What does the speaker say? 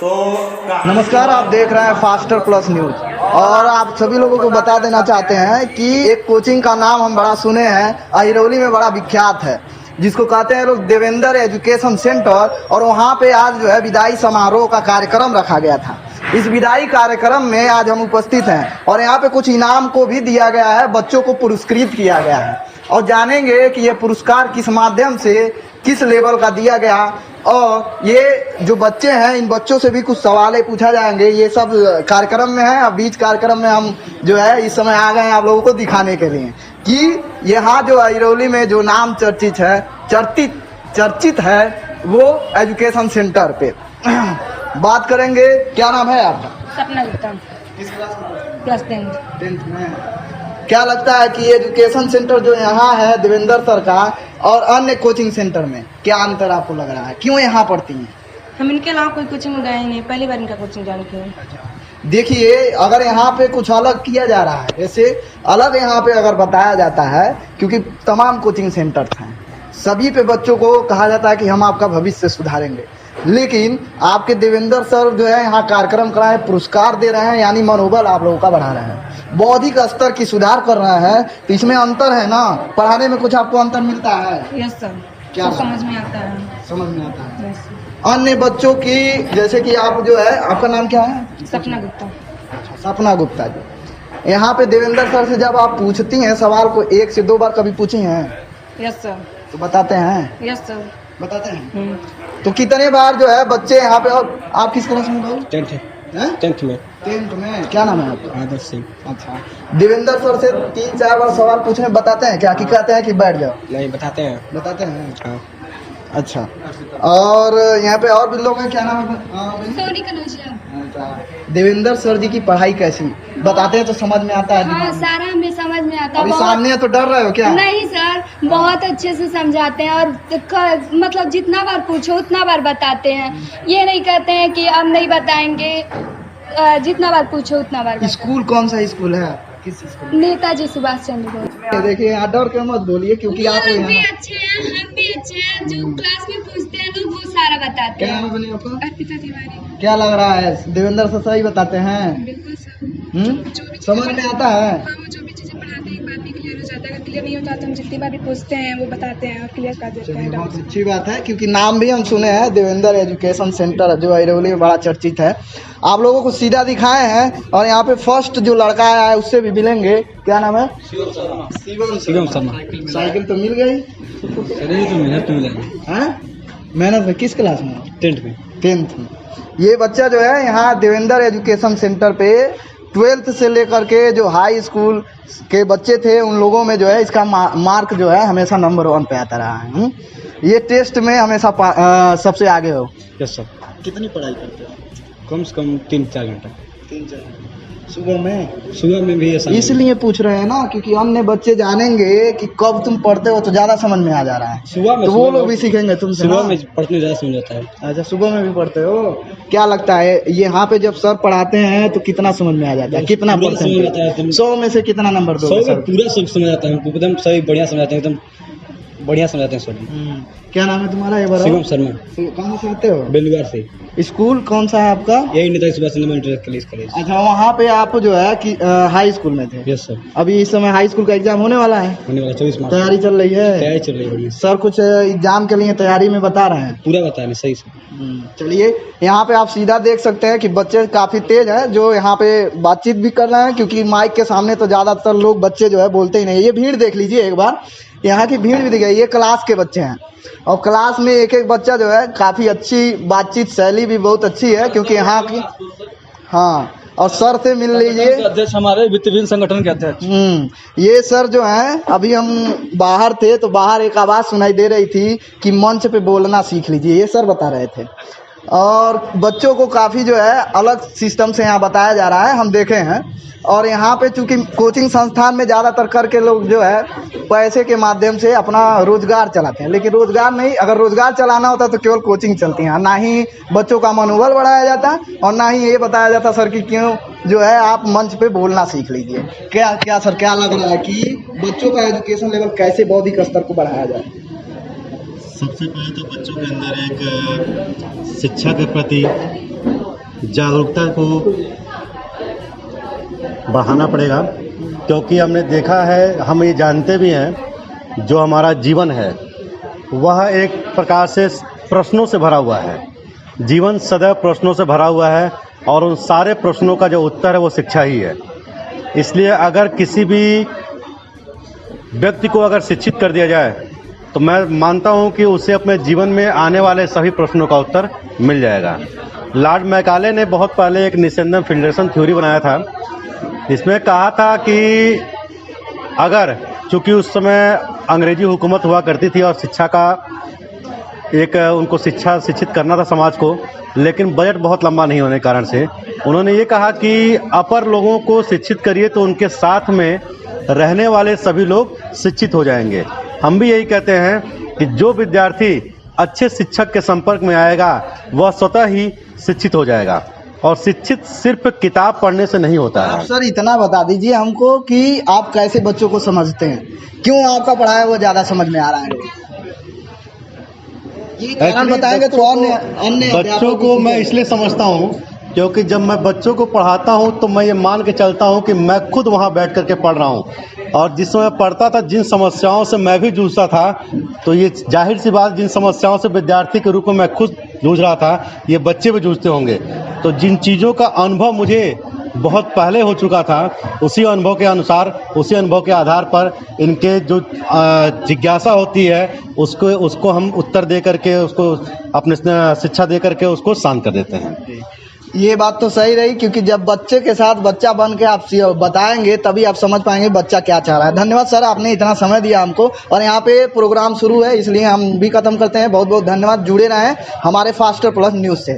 तो नमस्कार, आप देख रहे हैं फास्टर प्लस न्यूज और आप सभी लोगों को बता देना चाहते हैं कि एक कोचिंग का नाम हम बड़ा सुने हैं, अहिरौली में बड़ा विख्यात है, जिसको कहते हैं लोग देवेंद्र एजुकेशन सेंटर। और वहाँ पे आज जो है विदाई समारोह का कार्यक्रम रखा गया था। इस विदाई कार्यक्रम में आज हम उपस्थित हैं और यहाँ पे कुछ इनाम को भी दिया गया है, बच्चों को पुरस्कृत किया गया है और जानेंगे कि ये पुरस्कार किस माध्यम से किस लेवल का दिया गया। और ये जो बच्चे हैं, इन बच्चों से भी कुछ सवाल पूछा जाएंगे। ये सब कार्यक्रम में है। अब बीच कार्यक्रम में हम जो है इस समय आ गए हैं आप लोगों को दिखाने के लिए कि यहाँ जो अहिरौली में जो नाम चर्चित है वो एजुकेशन सेंटर पे बात करेंगे। क्या नाम है आपका? सपना गुप्ता। किस क्लास में? क्लास 10th में। क्या लगता है कि एजुकेशन सेंटर जो यहाँ है देवेंद्र सर का और अन्य कोचिंग सेंटर में क्या अंतर आपको लग रहा है? क्यों यहाँ पढ़ती हैं? हम इनके अलावा कोई कोचिंग में गए ही नहीं, पहली बार इनका कोचिंग ज्वाइन किए। देखिए, अगर यहाँ पे कुछ अलग किया जा रहा है, जैसे अलग यहाँ पे अगर बताया जाता है, क्योंकि तमाम कोचिंग सेंटर हैं, सभी पे बच्चों को कहा जाता है कि हम आपका भविष्य सुधारेंगे, लेकिन आपके देवेंद्र सर जो है यहाँ कार्यक्रम कराए, पुरस्कार दे रहे हैं, यानी मनोबल आप लोगों का बढ़ा रहे हैं, बौद्धिक स्तर की सुधार कर रहे हैं। तो इसमें अंतर है ना? पढ़ाने में कुछ आपको अंतर मिलता है? Yes sir. क्या समझ में आता है? समझ में आता है। यस। अन्य बच्चों की, जैसे कि आप जो है, आपका नाम क्या है? सपना गुप्ता। सपना गुप्ता जी। यहाँ पे देवेंद्र सर से जब आप पूछती हैं सवाल को 1 से 2 बार कभी पूछी हैं? Yes sir. तो बताते हैं? Yes sir. बताते हैं। तो कितने बार जो है बच्चे यहाँ पे, और आप किस क्लास में भाई? 10th में। 10th में। क्या नाम है आपका? आदर्श सिंह। अच्छा, देवेंद्र सर से 3-4 बार सवाल पूछने बताते हैं क्या, कि कहते हैं कि बैठ जाओ? नहीं, बताते हैं। बताते हैं। हाँ। अच्छा, और यहाँ पे और भी लोग हैं, क्या नाम है? सोनी कनौजिया। अच्छा, देवेंद्र सर जी की पढ़ाई कैसी बताते हैं तो समझ में आता है? हाँ, सारा हमें समझ में आता है। अभी सामने है तो डर रहे हो क्या? नहीं सर, बहुत अच्छे से समझाते हैं और मतलब जितना बार पूछो उतना बार बताते हैं। ये नहीं कहते हैं कि अब नहीं बताएंगे, जितना बार पूछो उतना बार बताएं। स्कूल कौन सा स्कूल है? किस स्कूल? नेताजी सुभाष चंद्र बोस। देखिए, यहाँ डर के मत बोलिए, क्योंकि आप हम भी यहाँ अच्छे हैं, हम भी अच्छे हैं। जो क्लास में पूछते हैं लोग वो सारा बताते क्या हैं। नाम बनी आपका? अर्पिता तिवारी। क्या लग रहा है, देवेंद्र सर सही बताते हैं? बिल्कुल सर। समझ में आता है? हाँ, वो जो भी चीजें पढ़ाते हैं एक बात भी क्लियर हो जाता है। अगर क्लियर नहीं होता तो हम जितनी बार भी पूछते हैं वो बताते हैं और क्लियर कर देते हैं। बहुत अच्छी बात है, क्योंकि नाम भी हम सुने हैं देवेंद्र एजुकेशन सेंटर जो अहिरौली में बड़ा चर्चित है। आप लोगों को सीधा दिखाए हैं और यहाँ पे फर्स्ट जो लड़का आया है उससे भी मिलेंगे। क्या नाम है? शिवम शर्मा। साइकिल तो मिल गई? तो मेहनत मिला हैं? मेहनत में। किस क्लास में? 10th में। 10th में। ये बच्चा जो है यहाँ देवेंद्र एजुकेशन सेंटर पे 12th से लेकर के जो हाई स्कूल के बच्चे थे उन लोगों में जो है इसका मार्क जो है हमेशा नंबर 1 पे आता रहा है। ये टेस्ट में हमेशा सबसे आगे हो। Yes sir. कितनी पढ़ाई करते हो? कम से कम 3-4 घंटा। 3-4 सुबह में? सुबह में भी ऐसा इसलिए पूछ रहे हैं ना, क्योंकि अन्य बच्चे जानेंगे कि कब तुम पढ़ते हो तो ज्यादा समझ में आ जा रहा है। सुबह में तो वो लोग भी सीखेंगे तुमसे। सुबह ना? में पढ़ने ज़्यादा समझ आता है। अच्छा, सुबह में भी पढ़ते हो? क्या लगता है यहाँ पे जब सर पढ़ाते हैं तो कितना समझ में आ जाता है? कितना पूरा समझ में आता है। परसेंट? 100 में से कितना नंबर दो? 100 में पूरा सब समझ आता है हमको, एकदम सही बढ़िया समझाते हैं, एकदम बढ़िया समझाते हैं सर। क्या नाम है तुम्हारा? ये बताओ। शिवम शर्मा। कहाँ से आते हो? बेलुगार से। स्कूल कौन सा है आपका? यही नेताजी सुभाष चंद्र इंटर कॉलेज। अच्छा, वहाँ पे आप जो है कि हाई स्कूल में थे? Yes sir. अभी इस समय हाई स्कूल का एग्जाम होने वाला है? होने वाला 24 मार्च। तैयारी चल रही है? तैयारी चल रही है बढ़िया। सर कुछ एग्जाम के लिए तैयारी में बता रहे हैं? पूरा बताया सही से। चलिए, यहाँ पे आप सीधा देख सकते हैं कि बच्चे काफी तेज हैं जो यहाँ पे बातचीत भी कर रहे हैं, क्योंकि माइक के सामने तो ज्यादातर लोग बच्चे जो है बोलते ही नहीं। ये भीड़ देख लीजिए एक बार, यहाँ की भीड़ भी दिख गई। ये क्लास के बच्चे हैं और क्लास में एक एक बच्चा जो है काफी अच्छी बातचीत शैली भी बहुत अच्छी है, क्योंकि यहाँ की। हाँ, और सर से मिल लीजिए। अध्यक्ष हमारे वित्तीय संगठन के अध्यक्ष। ये सर जो हैं, अभी हम बाहर थे तो बाहर एक आवाज़ सुनाई दे रही थी कि मंच पे बोलना सीख लीजिए, ये सर बता रहे थे। और बच्चों को काफ़ी जो है अलग सिस्टम से यहाँ बताया जा रहा है, हम देखे हैं। और यहाँ पे चूंकि कोचिंग संस्थान में ज़्यादातर करके लोग जो है पैसे के माध्यम से अपना रोजगार चलाते हैं, लेकिन रोजगार नहीं, अगर रोजगार चलाना होता तो केवल कोचिंग चलती है। ना ही बच्चों का मनोबल बढ़ाया जाता और ना ही ये बताया जाता सर कि क्यों जो है आप मंच पे बोलना सीख लीजिए। क्या सर, क्या लग रहा है कि बच्चों का एजुकेशन लेवल कैसे बौद्धिक स्तर को बढ़ाया जाए? सबसे पहले तो बच्चों के अंदर एक शिक्षा के प्रति जागरूकता को बढ़ाना पड़ेगा, क्योंकि हमने देखा है, हम ये जानते भी हैं, जो हमारा जीवन है वह एक प्रकार से प्रश्नों से भरा हुआ है। जीवन सदैव प्रश्नों से भरा हुआ है और उन सारे प्रश्नों का जो उत्तर है वो शिक्षा ही है। इसलिए अगर किसी भी व्यक्ति को अगर शिक्षित कर दिया जाए तो मैं मानता हूं कि उसे अपने जीवन में आने वाले सभी प्रश्नों का उत्तर मिल जाएगा। लॉर्ड मैकाले ने बहुत पहले एक निस्संदेह फिल्ट्रेशन थ्योरी बनाया था। इसमें कहा था कि अगर, चूँकि उस समय अंग्रेजी हुकूमत हुआ करती थी और शिक्षा का एक उनको शिक्षित करना था समाज को, लेकिन बजट बहुत लंबा नहीं होने के कारण से उन्होंने ये कहा कि अपर लोगों को शिक्षित करिए तो उनके साथ में रहने वाले सभी लोग शिक्षित हो जाएंगे। हम भी यही कहते हैं कि जो विद्यार्थी अच्छे शिक्षक के संपर्क में आएगा वह स्वतः ही शिक्षित हो जाएगा, और शिक्षित सिर्फ किताब पढ़ने से नहीं होता आप है। सर इतना बता दीजिए हमको कि आप कैसे बच्चों को समझते हैं, क्यों आपका पढ़ाया वो ज़्यादा समझ में आ रहा है? ये कारण Actually, बताएंगे तो अन्य बच्चों को मैं इसलिए समझता हूँ क्योंकि जब मैं बच्चों को पढ़ाता हूँ तो मैं ये मान के चलता हूँ कि मैं खुद वहाँ बैठ करके पढ़ रहा हूँ, और जिस समय पढ़ता था जिन समस्याओं से मैं भी जूझता था, तो ये जाहिर सी बात, जिन समस्याओं से विद्यार्थी के रूप में मैं खुद जूझ रहा था, ये बच्चे भी जूझते होंगे। तो जिन चीज़ों का अनुभव मुझे बहुत पहले हो चुका था, उसी अनुभव के अनुसार, उसी अनुभव के आधार पर इनके जो जिज्ञासा होती है उसको हम उत्तर दे करके, उसको अपने शिक्षा दे करके उसको शांत कर देते हैं। ये बात तो सही रही, क्योंकि जब बच्चे के साथ बच्चा बन के आप बताएंगे तभी आप समझ पाएंगे बच्चा क्या चाह रहा है। धन्यवाद सर, आपने इतना समय दिया हमको, और यहाँ पे प्रोग्राम शुरू है इसलिए हम भी खत्म करते हैं। बहुत बहुत धन्यवाद। जुड़े रहें हमारे फास्टर प्लस न्यूज़ से।